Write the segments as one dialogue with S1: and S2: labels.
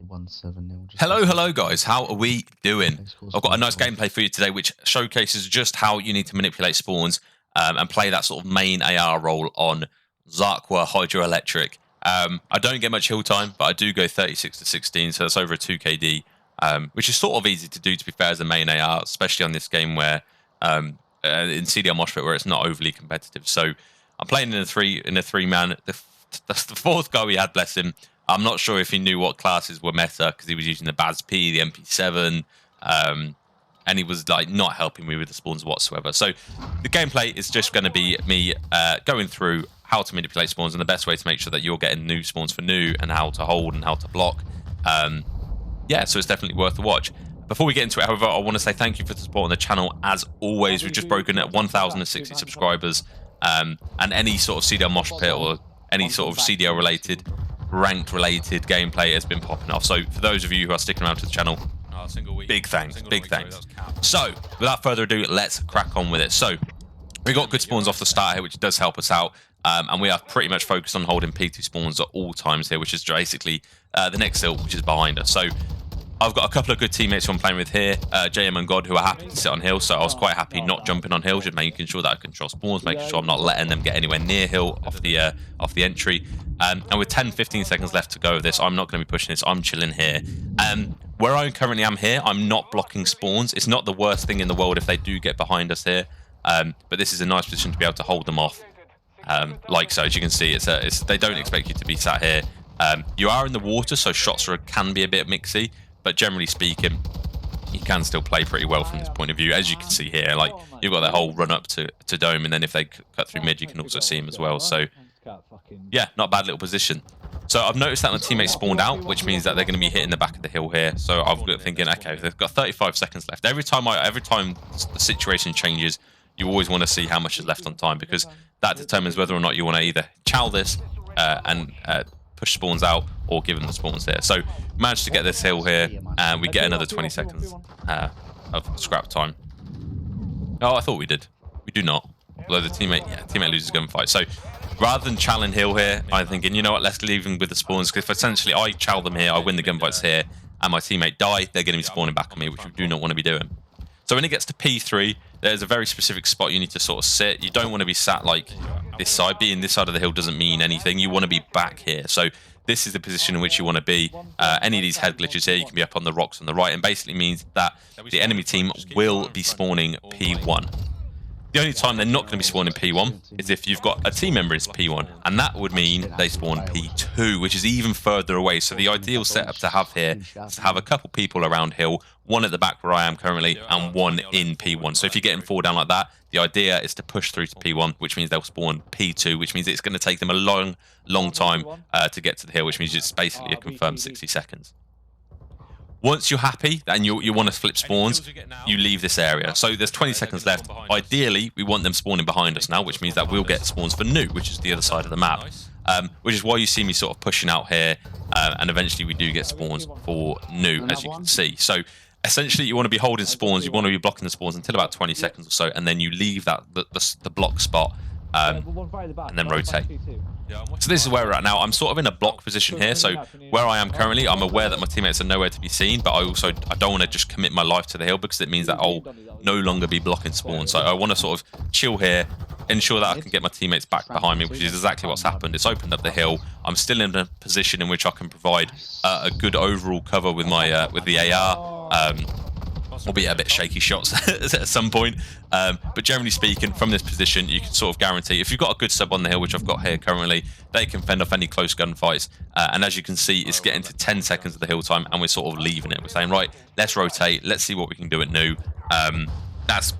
S1: 1-7-0.
S2: Hello guys, how are we doing? I've got a nice gameplay for you today which showcases just how you need to manipulate spawns and play that sort of main AR role on Zarqwa Hydroelectric. I don't get much hill time, but I do go 36 to 16, so that's over a 2 KD, which is sort of easy to do, to be fair, as a main AR, especially on this game where in CDL MOSHPIT where it's not overly competitive. So I'm playing in a three man. The fourth guy we had, bless him, I'm not sure if he knew what classes were meta because he was using the BASP, the MP7, and he was like not helping me with the spawns whatsoever. So the gameplay is just going to be me going through how to manipulate spawns and the best way to make sure that you're getting new spawns for new and how to hold and how to block. Yeah, so it's definitely worth the watch. Before we get into it, however, I want to say thank you for the support on the channel. As always, we've just broken at 1,060 subscribers, and any sort of CDL MOSHPIT or any sort of CDL related, ranked related gameplay has been popping off. So for those of you who are sticking around to the channel, big thanks, big thanks. So without further ado, let's crack on with it. So we got good spawns off the start here, which does help us out, and we are pretty much focused on holding P2 spawns at all times here, which is basically the next hill, which is behind us. So I've got a couple of good teammates who I'm playing with here, JM and God, who are happy to sit on hill, so I was quite happy not jumping on hill, just making sure that I control spawns, making sure I'm not letting them get anywhere near hill off the entry. And with 10-15 seconds left to go of this, I'm not going to be pushing this. I'm chilling here. Where I currently am here, I'm not blocking spawns. It's not the worst thing in the world if they do get behind us here, but this is a nice position to be able to hold them off. Like so, as you can see, they don't expect you to be sat here. You are in the water, so shots can be a bit mixy, but generally speaking, you can still play pretty well from this point of view. As you can see here, like you've got that whole run up to dome, and then if they cut through mid, you can also see them as well. So yeah, not a bad little position. So I've noticed that my teammates spawned out, which means that they're going to be hitting the back of the hill here. So I've got thinking, okay, they've got 35 seconds left. Every time the situation changes, you always want to see how much is left on time, because that determines whether or not you want to either chow this and push spawns out, or give them the spawns here. So managed to get this hill here, and we get another 20 seconds of scrap time. Oh, I thought we did. We do not. Although the teammate loses gunfight. So rather than challenge hill here, I'm thinking, you know what, let's leave them with the spawns, because if essentially I chow them here, I win the gunfights here, and my teammate die, they're going to be spawning back on me, which we do not want to be doing. So when it gets to P3, there's a very specific spot you need to sort of sit. You don't want to be sat like this side. Being this side of the hill doesn't mean anything. You want to be back here. So this is the position in which you want to be. Any of these head glitches here, you can be up on the rocks on the right, and basically means that the enemy team will be spawning P1. The only time they're not going to be spawning P1 is if you've got a team member in P1, and that would mean they spawn P2, which is even further away. So the ideal setup to have here is to have a couple people around hill, one at the back where I am currently, and one in P1. So if you're getting 4 down like that, the idea is to push through to P1, which means they'll spawn P2, which means it's going to take them a long time to get to the hill, which means it's basically a confirmed 60 seconds. Once you're happy and you want to flip spawns, you leave this area. So there's 20 seconds left. Ideally, we want them spawning behind us now, which means that we'll get spawns for new, which is the other side of the map. Which is why you see me sort of pushing out here, and eventually we do get spawns for new, as you can see. So essentially, you want to be holding spawns, you want to be blocking the spawns until about 20 seconds or so, and then you leave the block spot, and then rotate. So this is where we're at now. I'm sort of in a block position here. So where I am currently, I'm aware that my teammates are nowhere to be seen, but I don't want to just commit my life to the hill, because it means that I'll no longer be blocking spawns. So I want to sort of chill here, ensure that I can get my teammates back behind me, which is exactly what's happened. It's opened up the hill. I'm still in a position in which I can provide a good overall cover with my with the AR. Albeit a bit shaky shots at some point, but generally speaking, from this position, you can sort of guarantee if you've got a good sub on the hill, which I've got here currently, they can fend off any close gunfights. And as you can see, it's getting to 10 seconds of the hill time, and we're sort of leaving it. We're saying, right, let's rotate, let's see what we can do at new. That's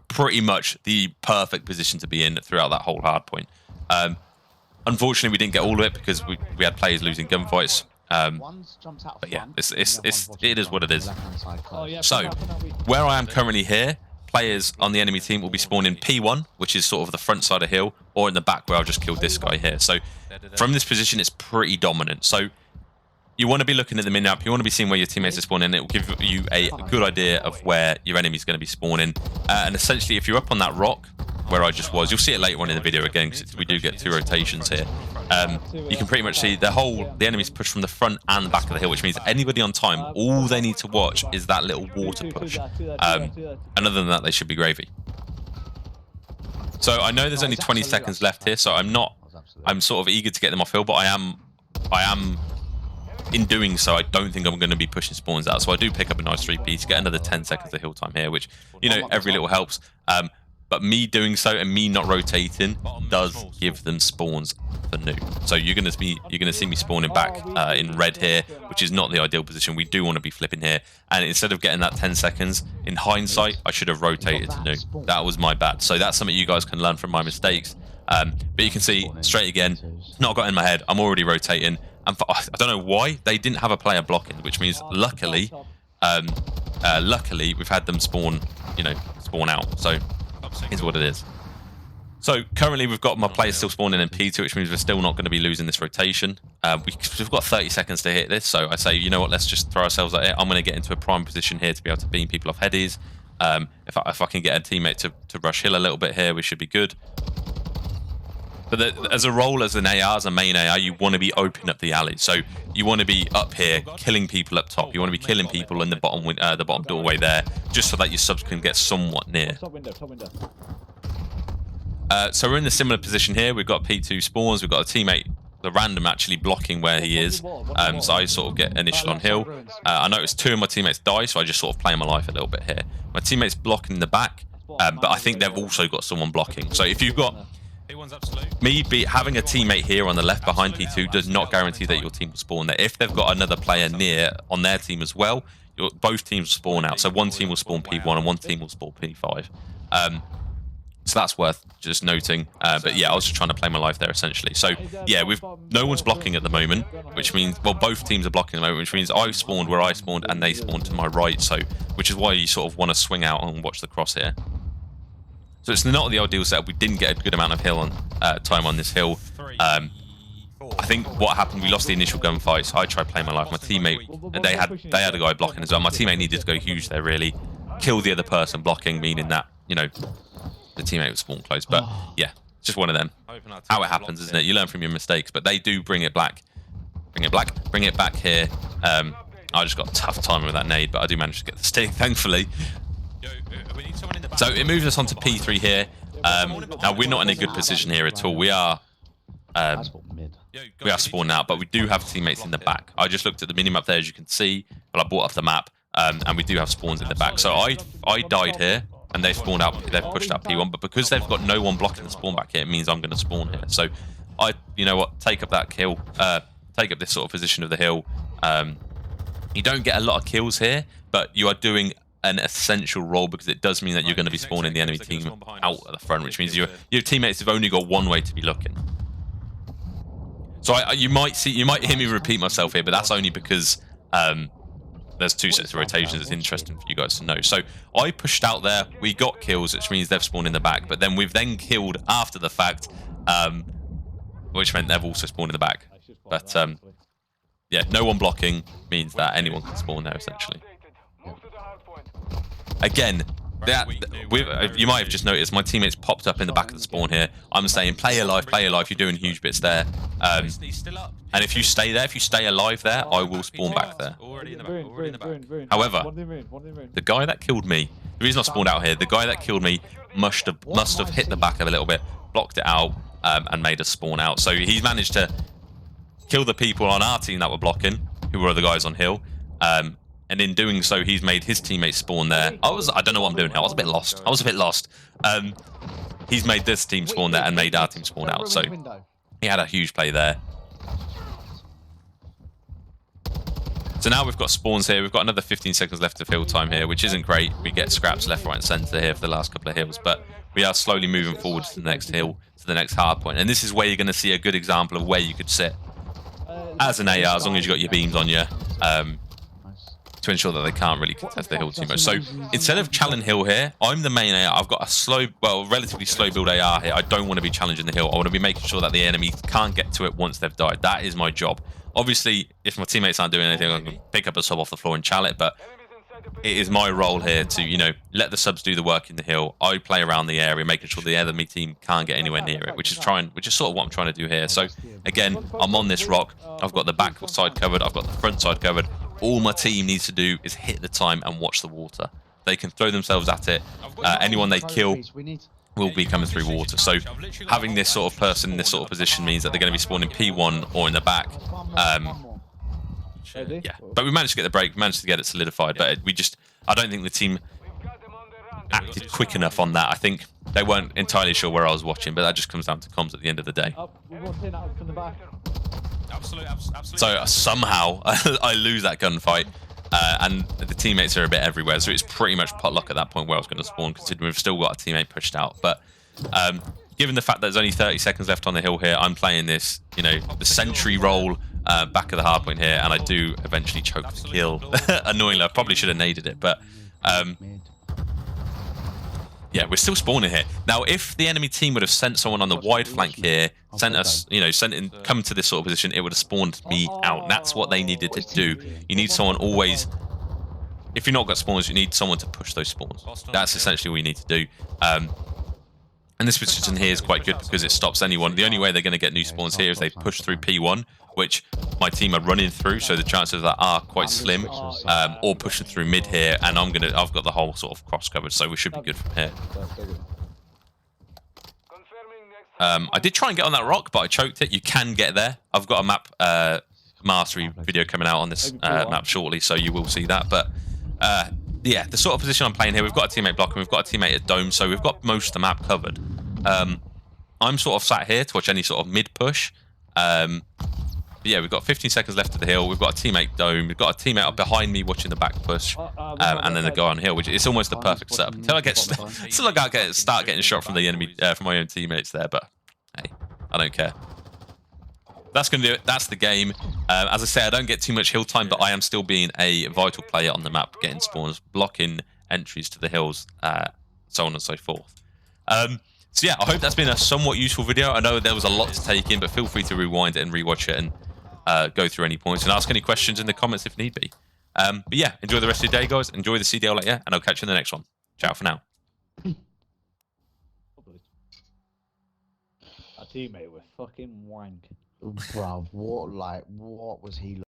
S2: pretty much the perfect position to be in throughout that whole hard point. Unfortunately, we didn't get all of it because we had players losing gunfights. But yeah, it is what it is. So where I am currently here, players on the enemy team will be spawning P1, which is sort of the front side of hill, or in the back where I've just killed this guy here. So from this position, it's pretty dominant. So you want to be looking at the mini-map, you want to be seeing where your teammates are spawning. It will give you a good idea of where your enemy's going to be spawning. And essentially, if you're up on that rock, where I just was. You'll see it later on in the video again, because we do get 2 rotations here. You can pretty much see the enemy's push from the front and back of the hill, which means anybody on time, all they need to watch is that little water push. And other than that, they should be gravy. So I know there's only 20 seconds left here, so I'm sort of eager to get them off hill, but I am in doing so, I don't think I'm going to be pushing spawns out. So I do pick up a nice 3P to get another 10 seconds of hill time here, which, you know, every little helps. But me doing so and me not rotating does give them spawns for new. So you're going to see me spawning back in red here, which is not the ideal position. We do want to be flipping here. And instead of getting that 10 seconds, in hindsight, I should have rotated to new. That was my bad. So that's something you guys can learn from my mistakes. But you can see straight again, not got in my head. I'm already rotating. And I don't know why they didn't have a player blocking, which means luckily we've had them spawn out. So is what it is. So currently we've got my players still spawning in P2, which means we're still not going to be losing this rotation. We've got 30 seconds to hit this, so I say, you know what, let's just throw ourselves at it. I'm going to get into a prime position here to be able to beam people off headies. If I can get a teammate to rush hill a little bit here, we should be good. But as a role, as an AR, as a main AR, you want to be opening up the alley. So you want to be up here, killing people up top. You want to be killing people in the bottom doorway there, just so that your subs can get somewhat near. So we're in a similar position here. We've got P2 spawns. We've got a teammate, the random, actually blocking where he is. So I sort of get initial on hill. I noticed 2 of my teammates die, so I just sort of play my life a little bit here. My teammate's blocking in the back, but I think they've also got someone blocking. So if you've got having a teammate here on the left behind P2 does not guarantee that your team will spawn there. If they've got another player near on their team as well, both teams will spawn out. So one team will spawn P1 and one team will spawn P5. So that's worth just noting. But yeah, I was just trying to play my life there essentially. So yeah, no one's blocking at the moment, which means, well, both teams are blocking at the moment, which means I spawned where I spawned and they spawned to my right. So, which is why you sort of want to swing out and watch the crosshair. So it's not the ideal setup. We didn't get a good amount of hill time on this hill. I think what happened, we lost the initial gunfight, so I tried playing my life. My teammate, and they had a guy blocking as well. My teammate needed to go huge there, really. Kill the other person blocking, meaning that, you know, the teammate was spawn close. But yeah, just one of them. How it happens, isn't it? You learn from your mistakes, but they do bring it back. Bring it back here. I just got a tough time with that nade, but I do manage to get the stick, thankfully. So it moves us on to P3 here. Now we're not in a good position here at all. We are spawning out, but we do have teammates in the back. I just looked at the minimap there, as you can see. Well, I brought up the map, and we do have spawns in the back. So I died here, and they spawned out. They've pushed out P1, but because they've got no one blocking the spawn back here, it means I'm going to spawn here. So you know what, take up that kill, take up this sort of position of the hill. You don't get a lot of kills here, but you are doing an essential role, because it does mean that you're going to be spawning the enemy team out at the front, which means your teammates have only got one way to be looking. So you might hear me repeat myself here, but that's only because there's 2 sets of rotations. It's interesting for you guys to know. So I pushed out there, we got kills, which means they've spawned in the back, but then we've then killed after the fact, which meant they've also spawned in the back. But yeah, no one blocking means that anyone can spawn there essentially. Again, you might have just noticed my teammates popped up in the back of the spawn here. I'm saying play alive, you're doing huge bits there. And if you stay there, if you stay alive there, I will spawn back there. However, the guy that killed me, the reason I spawned out here, the guy that killed me must have hit the back of a little bit, blocked it out, and made us spawn out. So he's managed to kill the people on our team that were blocking, who were the guys on hill. And in doing so, he's made his teammates spawn there. I don't know what I'm doing here. I was a bit lost. He's made this team spawn there and made our team spawn out. So he had a huge play there. So now we've got spawns here. We've got another 15 seconds left of hill time here, which isn't great. We get scraps left, right, and centre here for the last couple of hills. But we are slowly moving forward to the next hill, to the next hard point. And this is where you're going to see a good example of where you could sit as an AR, as long as you've got your beams on you. To ensure that they can't really contest the hill too much. So instead of challenging hill here, I'm the main AR. I've got a relatively slow build AR here. I don't want to be challenging the hill. I want to be making sure that the enemy can't get to it once they've died. That is my job. Obviously, if my teammates aren't doing anything, I can pick up a sub off the floor and chal it, but it is my role here to, you know, let the subs do the work in the hill. I play around the area, making sure the enemy team can't get anywhere near it, which is sort of what I'm trying to do here. So again, I'm on this rock. I've got the back side covered. I've got the front side covered. All my team needs to do is hit the time and watch the water. They can throw themselves at it. Anyone they kill will be coming through water. So having this sort of person in this sort of position means that they're going to be spawning P1 or in the back. Yeah, but we managed to get the break, managed to get it solidified, but I don't think the team acted quick enough on that. I think they weren't entirely sure where I was watching, but that just comes down to comms at the end of the day. So somehow I lose that gunfight, and the teammates are a bit everywhere, so it's pretty much pot luck at that point where I was going to spawn, considering we've still got a teammate pushed out. But given the fact that there's only 30 seconds left on the hill here, I'm playing this, you know, the sentry role back of the hard point here, and I do eventually choke the kill. Annoyingly, I probably should have naded it, but yeah, we're still spawning here. Now, if the enemy team would have sent someone on the wide flank here, sent us, you know, come to this sort of position, it would have spawned me out. And that's what they needed to do. You need someone always, if you're not got spawns, you need someone to push those spawns. That's essentially what you need to do. And this position here is quite good because it stops anyone. The only way they're going to get new spawns here is they push through P1, which my team are running through, so the chances of that are quite slim. Or pushing through mid here, and I've got the whole sort of cross covered, so we should be good from here. I did try and get on that rock, but I choked it. You can get there. I've got a map mastery video coming out on this map shortly, so you will see that. But yeah, the sort of position I'm playing here, we've got a teammate blocking, we've got a teammate at dome, so we've got most of the map covered. I'm sort of sat here to watch any sort of mid push. But yeah, we've got 15 seconds left of the hill. We've got a teammate dome. We've got a teammate up behind me watching the back push, and then the guy on hill, which is almost the perfect setup until I start getting shot from the enemy, from my own teammates there. But hey, I don't care. That's going to do it. That's the game. As I say, I don't get too much hill time, but I am still being a vital player on the map, getting spawns, blocking entries to the hills, so on and so forth. So yeah, I hope that's been a somewhat useful video. I know there was a lot to take in, but feel free to rewind it and rewatch it and go through any points and ask any questions in the comments if need be. But yeah, enjoy the rest of your day, guys. Enjoy the CDL later, and I'll catch you in the next one. Ciao for now.
S1: Our teammate was fucking wank.
S3: Bruv, what was he